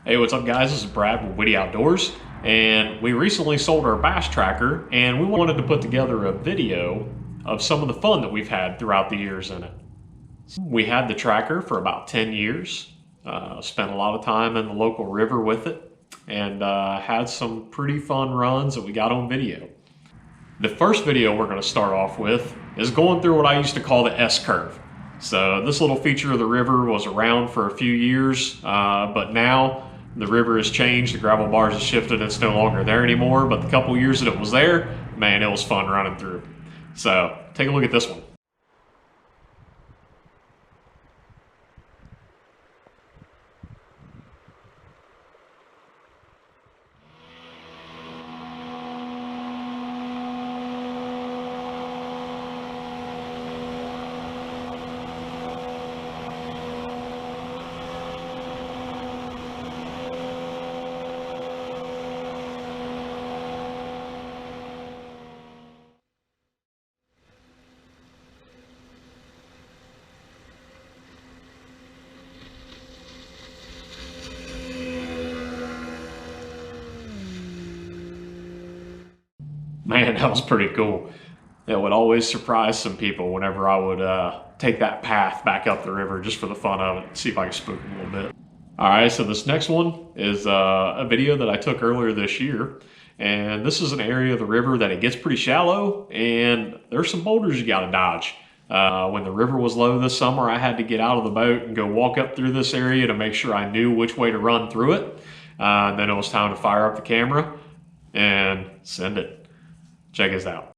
Hey, what's up, guys? This is Brad with Witty Outdoors, and we recently sold our bass tracker, and we wanted to put together a video of some of the fun that we've had throughout the years in it. We had the tracker for about 10 years, spent a lot of time in the local river with it, and had some pretty fun runs that we got on video. The first video we're going to start off with is going through what I used to call the S-curve. So this little feature of the river was around for a few years, but now the river has changed, the gravel bars have shifted, it's no longer there anymore, but the couple years that it was there, man, it was fun running through. So take a look at this one. Man, that was pretty cool. It would always surprise some people whenever I would take that path back up the river just for the fun of it, see if I can spook them a little bit. All right, so this next one is a video that I took earlier this year. And this is an area of the river that it gets pretty shallow, and there's some boulders you gotta dodge. When the river was low this summer, I had to get out of the boat and go walk up through this area to make sure I knew which way to run through it. Then it was time to fire up the camera and send it. Check us out.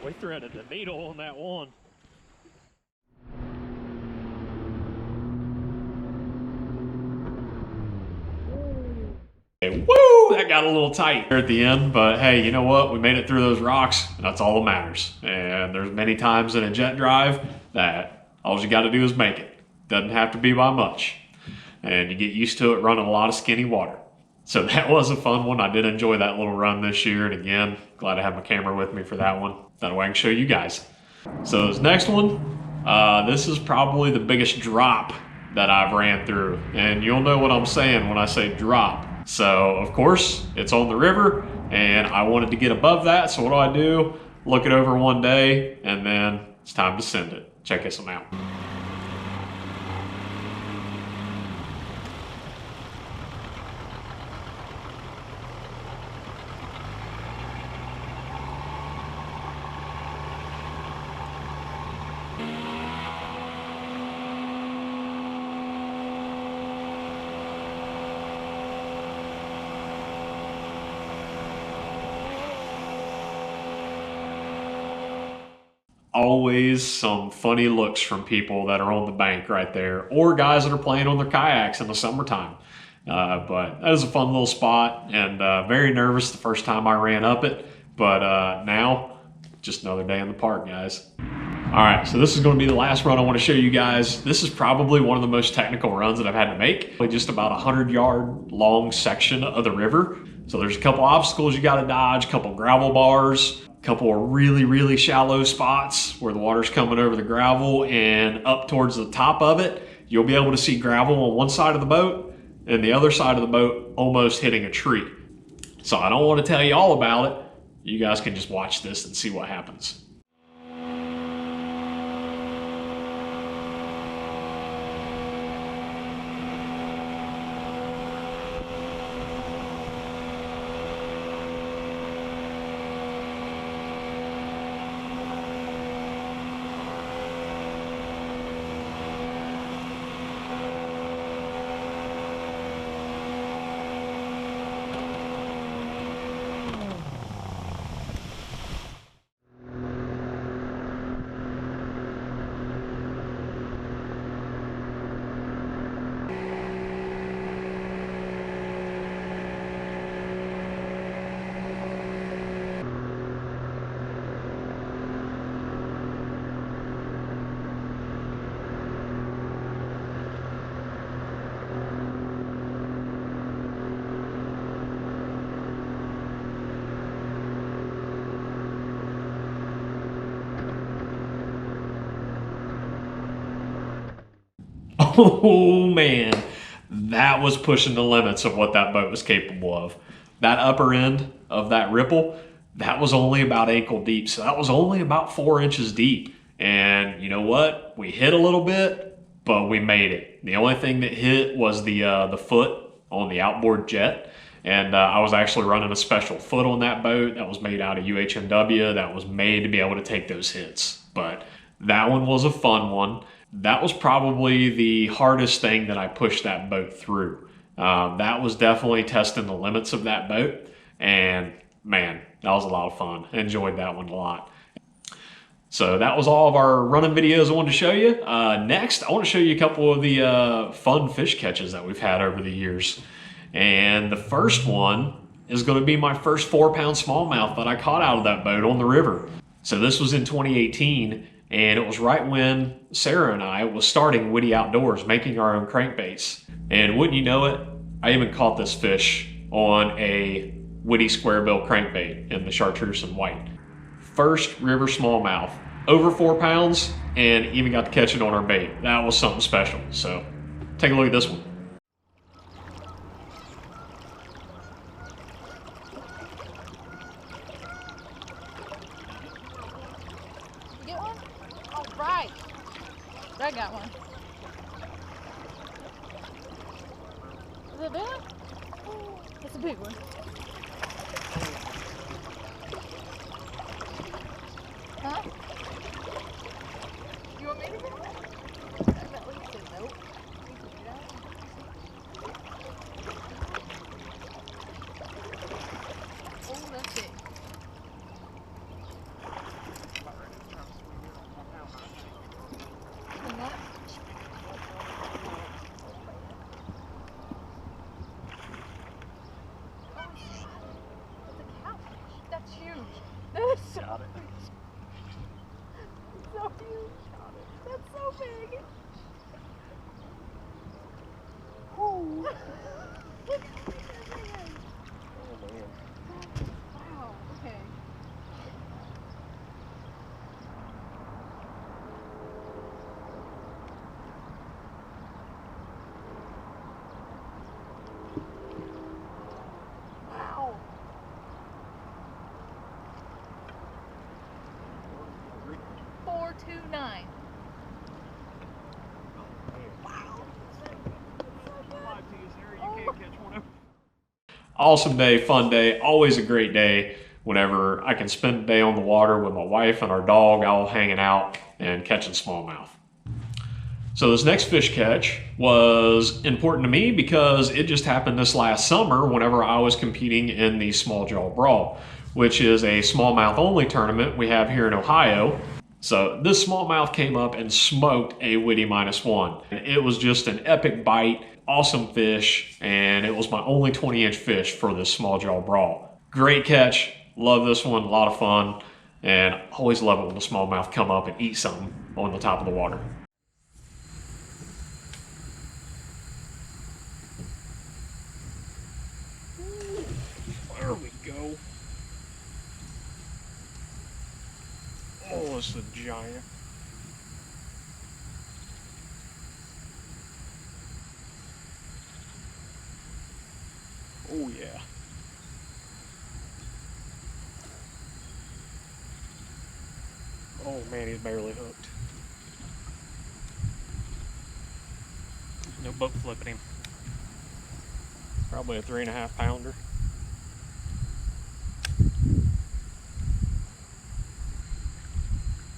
We threaded the needle on that one. Okay, woo! That got a little tight there at the end, but hey, you know what? We made it through those rocks, and that's all that matters. And there's many times in a jet drive that all you got to do is make it. Doesn't have to be by much. And you get used to it running a lot of skinny water. So that was a fun one. I did enjoy that little run this year. And again, glad to have my camera with me for that one. That way I can show you guys. So this next one, this is probably the biggest drop that I've ran through. And you'll know what I'm saying when I say drop. So of course, it's on the river and I wanted to get above that. So what do? Look it over one day and then it's time to send it. Check this one out. Always some funny looks from people that are on the bank right there, or guys that are playing on their kayaks in the summertime. But that was a fun little spot, and very nervous the first time I ran up it. But now, just another day in the park, guys. All right, so this is going to be the last run I want to show you guys. This is probably one of the most technical runs that I've had to make. Just about a 100-yard long section of the river. So there's a couple obstacles you got to dodge, a couple gravel bars, a couple of really, really shallow spots where the water's coming over the gravel, and up towards the top of it, you'll be able to see gravel on one side of the boat and the other side of the boat almost hitting a tree. So I don't want to tell you all about it. You guys can just watch this and see what happens. Oh man, that was pushing the limits of what that boat was capable of. That upper end of that ripple, that was only about ankle deep. So that was only about 4 inches deep. And you know what? We hit a little bit, but we made it. The only thing that hit was the foot on the outboard jet. And I was actually running a special foot on that boat that was made out of UHMW that was made to be able to take those hits. But that one was a fun one. That was probably the hardest thing that I pushed that boat through. That was definitely testing the limits of that boat. And man, that was a lot of fun. I enjoyed that one a lot. So that was all of our running videos I wanted to show you. Next, I want to show you a couple of the fun fish catches that we've had over the years. And the first one is going to be my first 4-pound smallmouth that I caught out of that boat on the river. So this was in 2018, and it was right when Sarah and I was starting Woody Outdoors, making our own crankbaits. And wouldn't you know it, I even caught this fish on a Woody Squarebill crankbait in the Chartreuse and White. First river smallmouth, over 4 pounds, and even got to catch it on our bait. That was something special. So take a look at this one. You get one? All right. I got one. Is it a big one? It's a big one. Huh? You want me to get it? I'm at least a nope. You can do that. Oh, that's it. And that? Oh, shit. It's a catfish. That's huge. That is so Got it. so huge. That's so big. Ooh. Look how big that thing is. Oh man. Wow. Okay. Wow. 429. Wow. Awesome day, fun day, always a great day whenever I can spend a day on the water with my wife and our dog, all hanging out and catching smallmouth. So this next fish catch was important to me because it just happened this last summer whenever I was competing in the Small Jaw Brawl, which is a smallmouth only tournament we have here in Ohio. So this smallmouth came up and smoked a Woody -1. It was just an epic bite, awesome fish, and it was my only 20-inch fish for this Small Jaw Brawl. Great catch, love this one, a lot of fun, and always love it when the smallmouth come up and eat something on the top of the water. There we go. Oh, it's a giant. Oh yeah. Oh man, he's barely hooked. No boat flipping him. Probably a 3.5 pounder.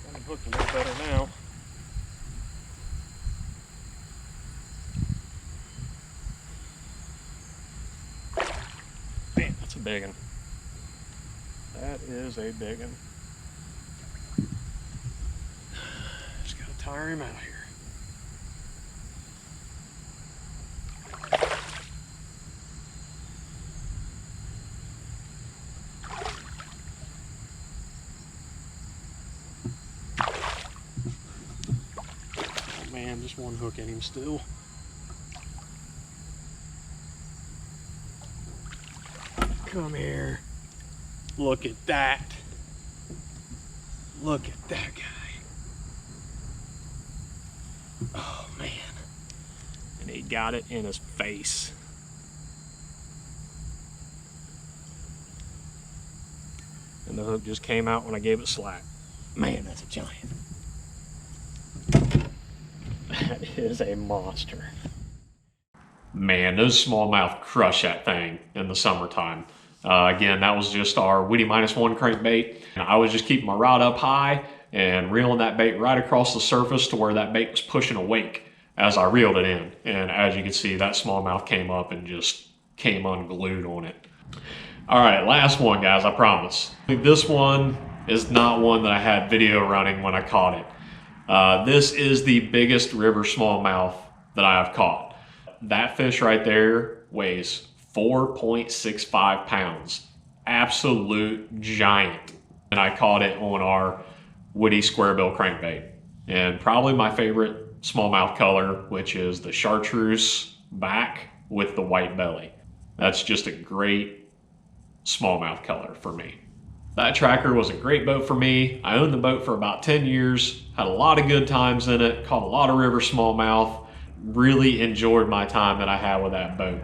Got him hooked a little better now. Man, that's a big one. That is a big one. Just gotta tire him out here. Oh man, just one hook in him still. Come here. Look at that. Look at that guy. Oh man. got it in his face. And the hook just came out when I gave it slack. Man, that's a giant. That is a monster. Man, those smallmouth crush that thing in the summertime. Again, that was just our Witty -1 crankbait. I was just keeping my rod up high and reeling that bait right across the surface to where that bait was pushing a wake as I reeled it in. And as you can see, that smallmouth came up and just came unglued on it. All right, last one, guys, I promise. This one is not one that I had video running when I caught it. This is the biggest river smallmouth that I have caught. That fish right there weighs 4.65 pounds. Absolute giant. And I caught it on our Witty Squarebill crankbait. And probably my favorite smallmouth color, which is the chartreuse back with the white belly. That's just a great smallmouth color for me. That tracker was a great boat for me. I owned the boat for about 10 years, had a lot of good times in it, caught a lot of river smallmouth, really enjoyed my time that I had with that boat.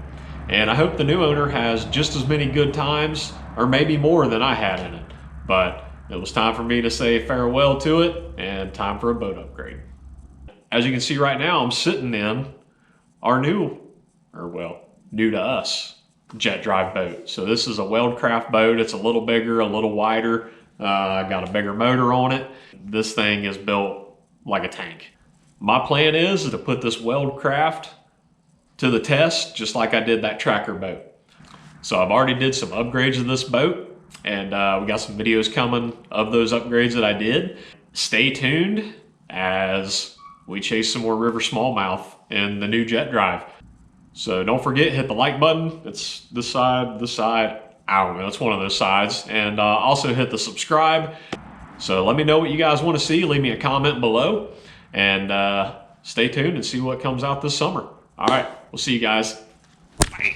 And I hope the new owner has just as many good times, or maybe more than I had in it. But it was time for me to say farewell to it and time for a boat upgrade. As you can see right now, I'm sitting in our new to us, jet drive boat. So this is a Weldcraft boat. It's a little bigger, a little wider. Got a bigger motor on it. This thing is built like a tank. My plan is to put this Weldcraft to the test, just like I did that tracker boat. So I've already did some upgrades of this boat, and we got some videos coming of those upgrades that I did. Stay tuned as we chase some more river smallmouth in the new jet drive. So don't forget, hit the like button. It's this side, I don't know, it's one of those sides. And also hit the subscribe. So let me know what you guys want to see. Leave me a comment below. And stay tuned and see what comes out this summer. All right, we'll see you guys. Bye.